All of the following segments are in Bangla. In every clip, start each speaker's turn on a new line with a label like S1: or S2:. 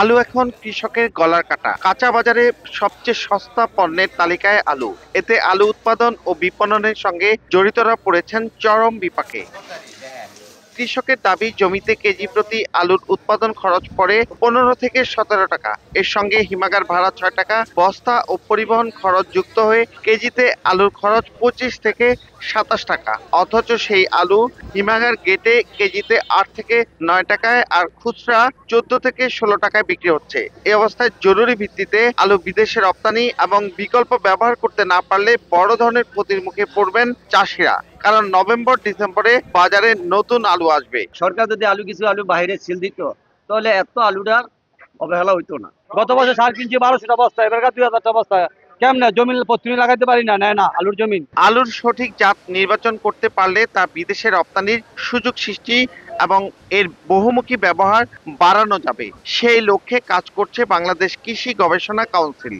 S1: আলু এখন কৃষকের গলার কাটা। কাঁচা বাজারে সবচেয়ে সস্তা পণ্যের তালিকায় আলু। এতে আলু উৎপাদন ও বিপণনের সঙ্গে জড়িতরা পড়েছেন চরম বিপাকে। কৃষকের দাবি, জমিতে কেজি প্রতি আলুর উৎপাদন খরচ পড়ে 15 থেকে 17 টাকা। এর সঙ্গে হিমাগার ভাড়া 6 টাকা, বস্তা ও পরিবহন খরচ যুক্ত হয়ে কেজিতে আলুর খরচ 25 থেকে 27 টাকা। অথচ সেই আলু হিমাগার গেটে কেজিতে 8 থেকে 9 টাকায় আর খুচরা 14 থেকে 16 টাকায় বিক্রি হচ্ছে। এই অবস্থায় জরুরি ভিত্তিতে আলু বিদেশে রপ্তানি এবং বিকল্প ব্যবহার করতে না পারলে বড় ধরনের ক্ষতির মুখে পড়বেন চাষিরা। কারণ নভেম্বর ডিসেম্বরে বাজারে নতুন আলু আসবে।
S2: সরকার যদি কিছু আলু বাইরে সেল দিত, তাহলে এত আলুটার অবহেলা হইতো না। গত বছর সার কিনছি 1200টা বস্তা, এবারকার 2000টা বস্তা। কেমনে জমিন প্রতিদিন লাগাইতে পারি না, নেয় না আলুর জমিন।
S1: আলুর সঠিক জাত নির্বাচন করতে পারলে তা বিদেশে রপ্তানির সুযোগ সৃষ্টি এবং এর বহুমুখী ব্যবহার বাড়ানো যাবে। সেই লক্ষ্যে কাজ করছে বাংলাদেশ কৃষি গবেষণা কাউন্সিল।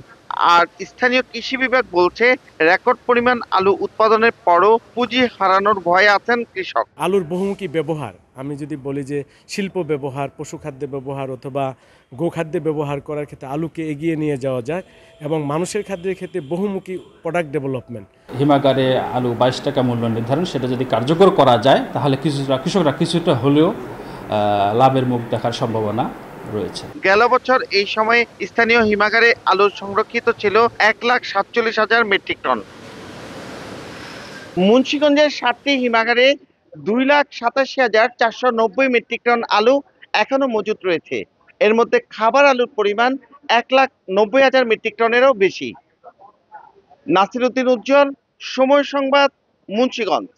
S1: আর স্থানীয় কৃষি বিভাগ বলছে, রেকর্ড পরিমাণ আলু উৎপাদনের পরও পুঁজি হারানোর ভয়ে আছেন কৃষক।
S3: আলুর বহুমুখী ব্যবহার, আমি যদি বলি যে শিল্প ব্যবহার, পশুখাদ্যে ব্যবহার অথবা গোখাদ্যে ব্যবহার করার ক্ষেত্রে আলুকে এগিয়ে নিয়ে যাওয়া যায় এবং মানুষের খাদ্যের ক্ষেত্রে বহুমুখী প্রোডাক্ট ডেভেলপমেন্ট।
S4: হিমাগারে আলু 22 টাকা মূল্য নির্ধারণ, সেটা যদি কার্যকর করা যায় তাহলে কৃষকরা কিছুটা হলেও লাভের মুখ দেখার সম্ভাবনা রয়েছে।
S1: গেল বছর এই সময়ে স্থানীয় হিমাগারে আলু সংরক্ষিত ছিল 1,47,000 মেট্রিক টন। মুন্সিগঞ্জের 7টি হিমাগারে 2,87,490 মেট্রিক টন আলু এখনো মজুত রয়েছে। এর মধ্যে খাবার আলুর পরিমাণ 1,90,000 মেট্রিক টনেরও বেশি। নাসির উদ্দিন উজ্জ্বল, সময় সংবাদ, মুন্সিগঞ্জ।